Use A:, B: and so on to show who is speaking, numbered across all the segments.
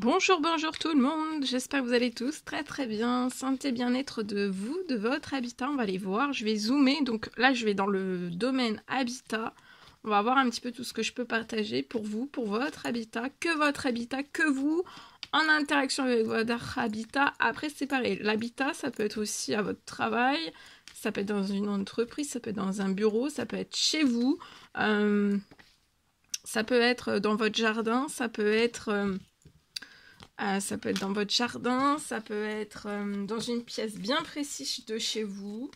A: Bonjour, bonjour tout le monde, j'espère que vous allez tous très bien, santé, bien-être de vous, de votre habitat, on va aller voir, je vais zoomer, donc là je vais dans le domaine habitat, on va voir un petit peu tout ce que je peux partager pour vous, pour votre habitat, que vous, en interaction avec votre habitat. Après c'est pareil, l'habitat ça peut être aussi à votre travail, ça peut être dans une entreprise, ça peut être dans un bureau, ça peut être chez vous, ça peut être dans votre jardin, ça peut être dans votre jardin, ça peut être dans une pièce bien précise de chez vous.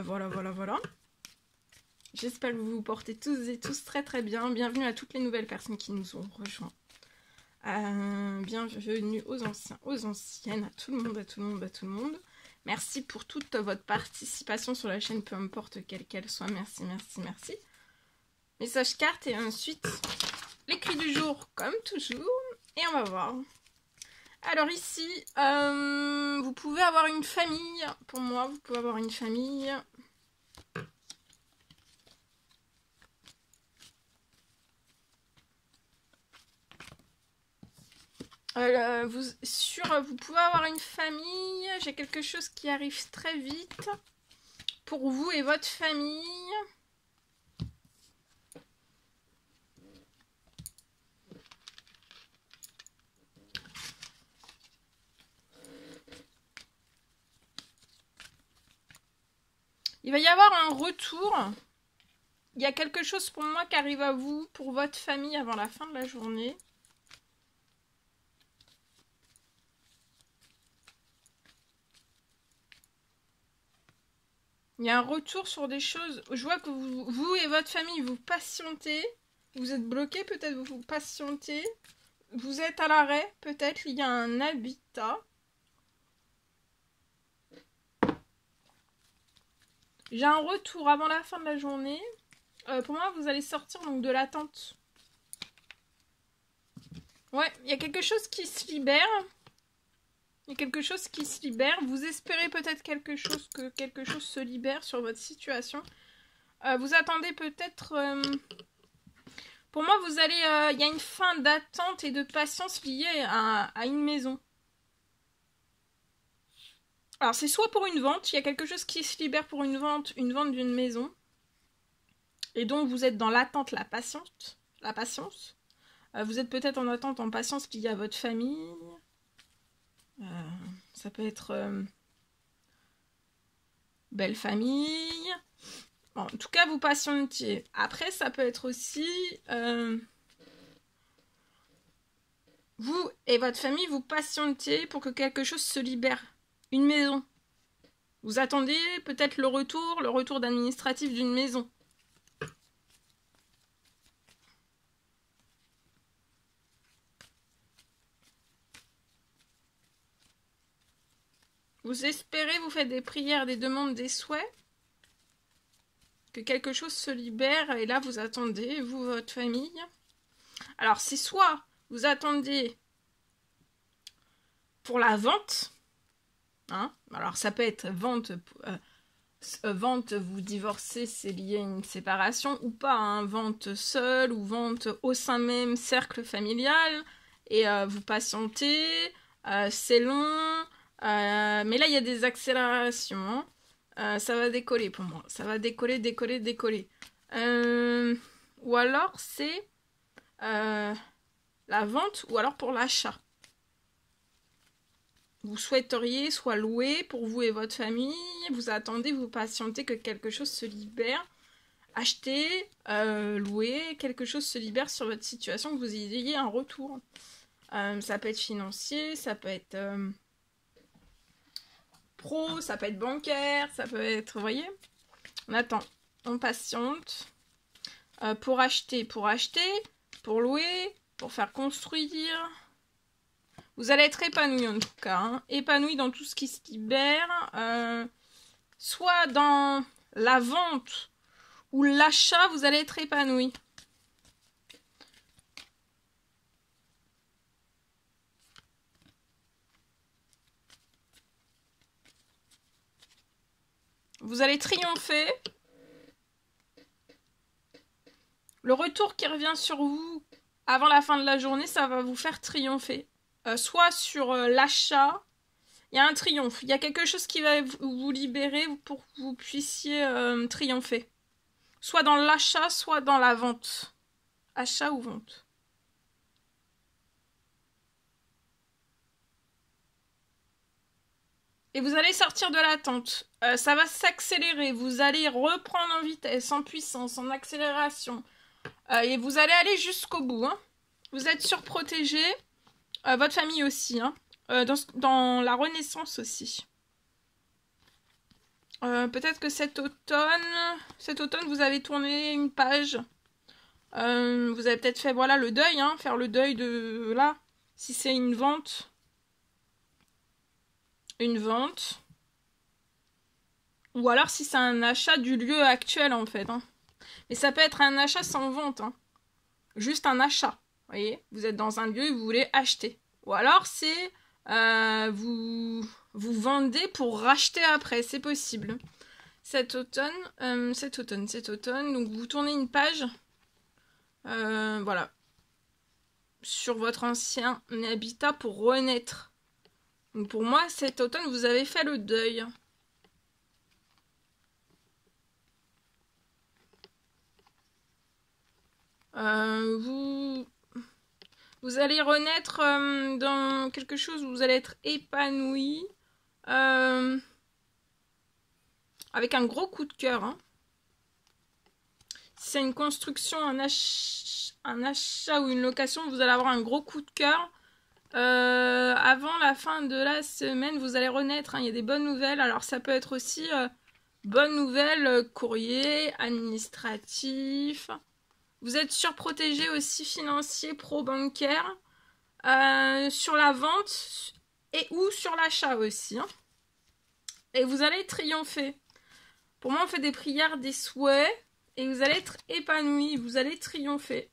A: Voilà. J'espère que vous vous portez tous et tous très bien. Bienvenue à toutes les nouvelles personnes qui nous ont rejoints. Bienvenue aux anciens, aux anciennes, à tout le monde. Merci pour toute votre participation sur la chaîne, peu importe quelle qu'elle soit. Merci. Message carte et ensuite l'écrit du jour comme toujours. Et on va voir. Alors ici, vous pouvez avoir une famille. Pour moi, vous pouvez avoir une famille. Vous pouvez avoir une famille. J'ai quelque chose qui arrive très vite pour vous et votre famille. Il va y avoir un retour. Il y a quelque chose pour moi qui arrive à vous, pour votre famille avant la fin de la journée. Il y a un retour sur des choses. Je vois que vous et votre famille, vous patientez. Vous êtes bloqué, peut-être vous patientez. Vous êtes à l'arrêt, peut-être il y a un habitat. J'ai un retour avant la fin de la journée. Pour moi, vous allez sortir donc de l'attente. Ouais, il y a quelque chose qui se libère. Il y a quelque chose qui se libère. Vous espérez peut-être que quelque chose se libère sur votre situation. Vous attendez peut-être... Pour moi, il y a une fin d'attente et de patience liée à une maison. Alors, c'est soit pour une vente, il y a quelque chose qui se libère pour une vente d'une maison. Et donc, vous êtes dans l'attente, la patience. Vous êtes peut-être en attente, en patience liée à votre famille. Ça peut être belle famille. Bon, en tout cas, vous patientiez. Après, ça peut être aussi... vous et votre famille, vous patientiez pour que quelque chose se libère. Une maison. Vous attendez peut-être le retour d'administratif d'une maison. Vous espérez, vous faites des prières, des demandes, des souhaits, que quelque chose se libère, et là vous attendez, vous, votre famille. Alors c'est soit vous attendez pour la vente, hein, alors ça peut être vente, vous divorcez, c'est lié à une séparation, ou pas, hein, vente seule, ou vente au sein même cercle familial, et vous patientez, c'est long, mais là il y a des accélérations, ça va décoller pour moi, ça va décoller. Ou alors c'est la vente, ou alors pour l'achat. Vous souhaiteriez soit louer pour vous et votre famille, vous attendez, vous patientez que quelque chose se libère, acheter, louer, quelque chose se libère sur votre situation, que vous ayez un retour. Ça peut être financier, ça peut être pro, ça peut être bancaire, ça peut être, vous voyez, on attend, on patiente, pour acheter, pour louer, pour faire construire. Vous allez être épanoui en tout cas, hein. Épanoui dans tout ce qui se libère, soit dans la vente ou l'achat, vous allez être épanoui. Vous allez triompher. Le retour qui revient sur vous avant la fin de la journée, ça va vous faire triompher. soit sur l'achat. Il y a un triomphe. Il y a quelque chose qui va vous libérer pour que vous puissiez triompher. Soit dans l'achat, soit dans la vente. Achat ou vente. Et vous allez sortir de l'attente. Ça va s'accélérer. Vous allez reprendre en vitesse, en puissance, en accélération. Et vous allez aller jusqu'au bout. Hein. Vous êtes surprotégé. Votre famille aussi. Hein. Dans la Renaissance aussi. Peut-être que cet automne, vous avez tourné une page. Vous avez peut-être fait, voilà, le deuil. Hein, faire le deuil de là. Si c'est une vente. Une vente. Ou alors si c'est un achat du lieu actuel en fait. Hein. Mais ça peut être un achat sans vente. Hein. Juste un achat. Vous voyez, vous êtes dans un lieu et vous voulez acheter. Ou alors c'est vous vendez pour racheter après. C'est possible. Cet automne. Donc vous tournez une page. Voilà. Sur votre ancien habitat pour renaître. Donc pour moi, cet automne, vous avez fait le deuil. Vous allez renaître dans quelque chose où vous allez être épanoui. Avec un gros coup de cœur. Hein. Si c'est une construction, un achat ou une location, vous allez avoir un gros coup de cœur. Avant la fin de la semaine, vous allez renaître. Hein. Il y a des bonnes nouvelles. Alors ça peut être aussi bonnes nouvelles, courrier, administratif. Vous êtes surprotégé aussi financier, pro-bancaire. Sur la vente et ou sur l'achat aussi. Hein. Et vous allez triompher. Pour moi, on fait des prières, des souhaits. Et vous allez être épanoui. Vous allez triompher.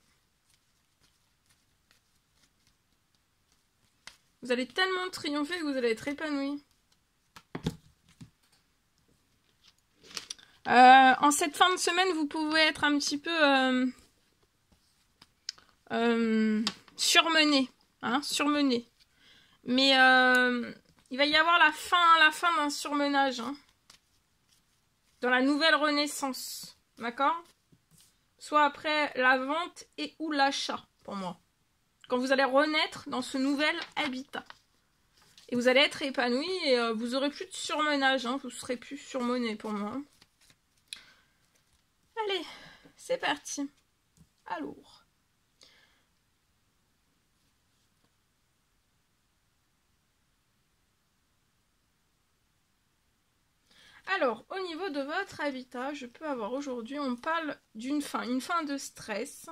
A: Vous allez tellement triompher que vous allez être épanoui. En cette fin de semaine, vous pouvez être un petit peu surmené. Hein, surmené. Mais il va y avoir la fin d'un surmenage. Hein, dans la nouvelle renaissance. D'accord? Soit après la vente et ou l'achat, pour moi. Quand vous allez renaître dans ce nouvel habitat. Et vous allez être épanoui et vous aurez plus de surmenage. Hein, vous serez plus surmené pour moi. Allez, c'est parti. Alors. Alors, au niveau de votre habitat, je peux avoir aujourd'hui, on parle d'une fin, une fin de stress.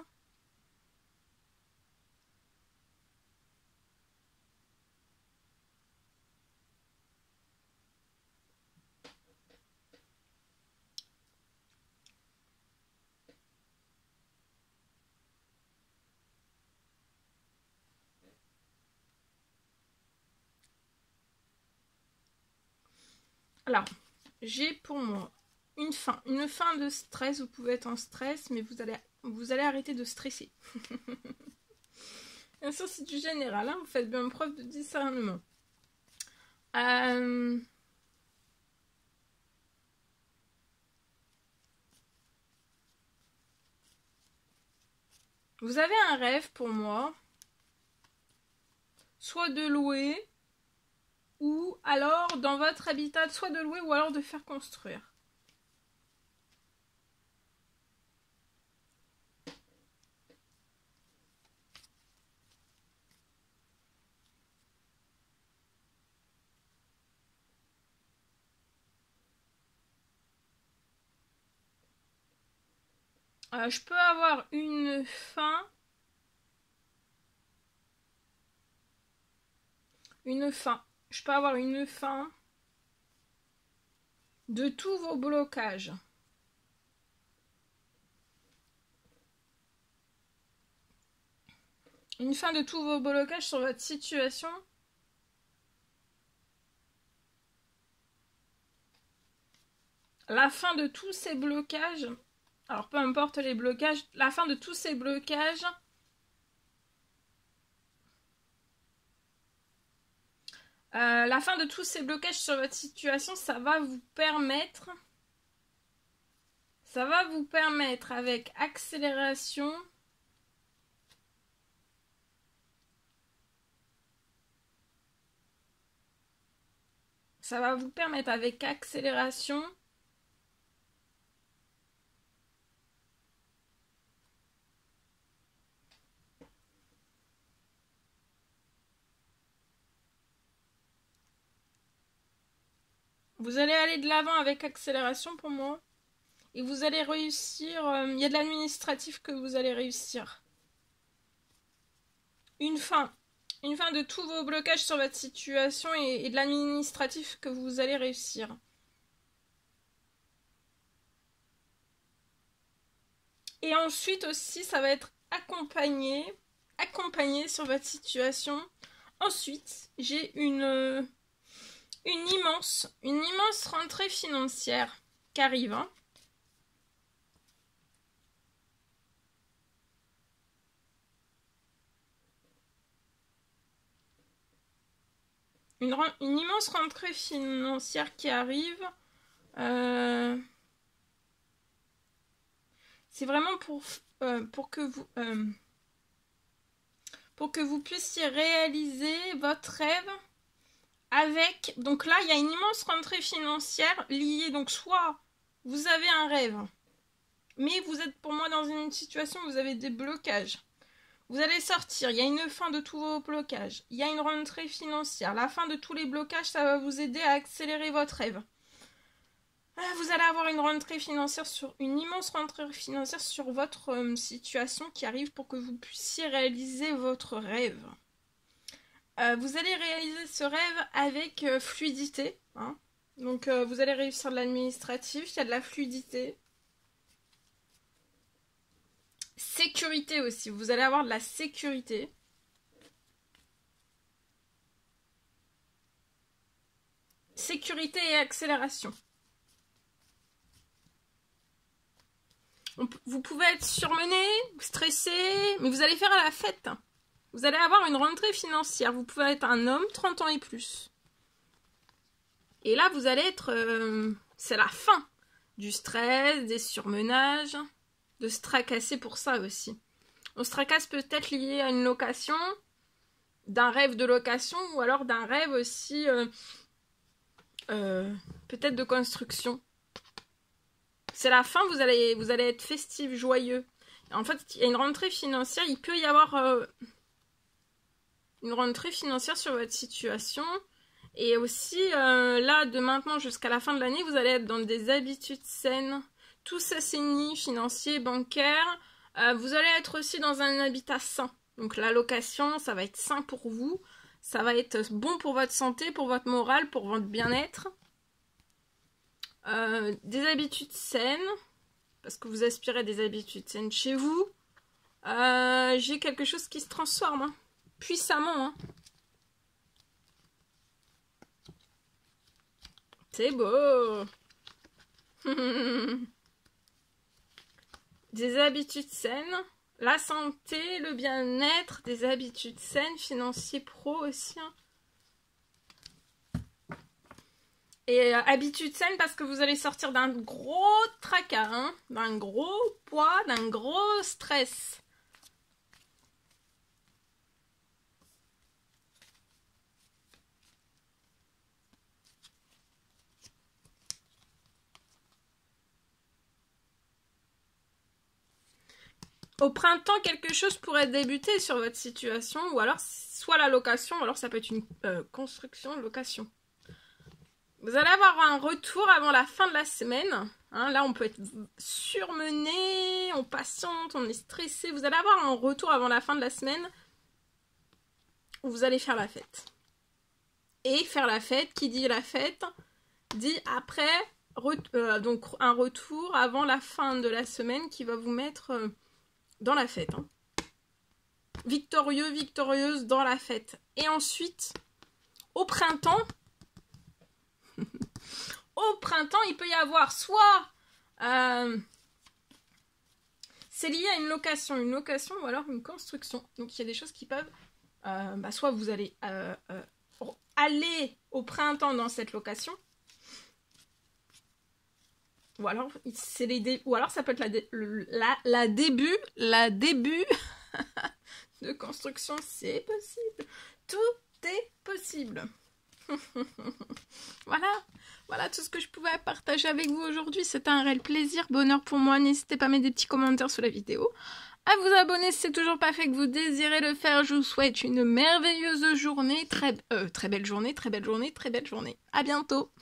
A: Alors, j'ai pour moi une fin de stress. Vous pouvez être en stress, mais vous allez arrêter de stresser. Bien sûr, c'est du général, hein, vous faites bien preuve de discernement. Vous avez un rêve pour moi, soit de louer, ou alors dans votre habitat, soit de louer, ou alors de faire construire. Je peux avoir une fin. Je peux avoir une fin de tous vos blocages. Une fin de tous vos blocages sur votre situation. La fin de tous ces blocages. Alors peu importe les blocages. La fin de tous ces blocages. La fin de tous ces blocages sur votre situation, ça va vous permettre avec accélération vous allez aller de l'avant avec accélération pour moi. Et vous allez réussir. Il y a de l'administratif que vous allez réussir. Une fin de tous vos blocages sur votre situation et de l'administratif que vous allez réussir. Et ensuite aussi, ça va être accompagné sur votre situation. Ensuite, j'ai une immense rentrée financière qui arrive. Hein. Une immense rentrée financière qui arrive. C'est vraiment pour que vous puissiez réaliser votre rêve avec... Donc là, il y a une immense rentrée financière liée. Donc soit vous avez un rêve, mais vous êtes pour moi dans une situation où vous avez des blocages. Vous allez sortir, il y a une fin de tous vos blocages. Il y a une rentrée financière. La fin de tous les blocages, ça va vous aider à accélérer votre rêve. Vous allez avoir une immense rentrée financière sur votre situation qui arrive pour que vous puissiez réaliser votre rêve. Vous allez réaliser ce rêve avec fluidité. Hein. Donc vous allez réussir de l'administratif, il y a de la fluidité. Sécurité aussi, vous allez avoir de la sécurité. Sécurité et accélération. Vous pouvez être surmené, stressé, mais vous allez faire à la fête. Vous allez avoir une rentrée financière. Vous pouvez être un homme, 30 ans et plus. Et là, vous allez être... c'est la fin du stress, des surmenages, de se tracasser pour ça aussi. On se tracasse peut-être lié à une location, d'un rêve de location, ou alors d'un rêve aussi peut-être de construction. C'est la fin, vous allez être festif, joyeux. En fait, il y a une rentrée financière, il peut y avoir une rentrée financière sur votre situation. Et aussi, là, de maintenant jusqu'à la fin de l'année, vous allez être dans des habitudes saines. Tout s'assainit, financier, bancaire. Vous allez être aussi dans un habitat sain. Donc la location, ça va être sain pour vous. Ça va être bon pour votre santé, pour votre morale, pour votre bien-être. Des habitudes saines, parce que vous aspirez des habitudes saines chez vous. J'ai quelque chose qui se transforme, hein, puissamment. Hein. C'est beau. Des habitudes saines, la santé, le bien-être, des habitudes saines, financiers, pro aussi. Hein. Et habitude saine parce que vous allez sortir d'un gros tracas, hein, d'un gros poids, d'un gros stress. Au printemps, quelque chose pourrait débuter sur votre situation, ou alors soit la location, ou alors ça peut être une construction, location. Vous allez avoir un retour avant la fin de la semaine. Hein, là, on peut être surmené, on patiente, on est stressé. Vous allez avoir un retour avant la fin de la semaine où vous allez faire la fête. Et faire la fête, qui dit la fête, dit après, donc un retour avant la fin de la semaine qui va vous mettre dans la fête. Hein. Victorieux, victorieuse dans la fête. Et ensuite, au printemps... Au printemps, il peut y avoir soit c'est lié à une location ou alors une construction. Donc il y a des choses qui peuvent soit vous allez aller au printemps dans cette location. Ou alors, ou alors ça peut être la début de construction. C'est possible. Tout est possible. Voilà tout ce que je pouvais partager avec vous aujourd'hui. C'était un réel plaisir, bonheur pour moi. N'hésitez pas à mettre des petits commentaires sous la vidéo. À vous abonner si c'est toujours pas fait, que vous désirez le faire. Je vous souhaite une merveilleuse journée. Très belle journée. À bientôt.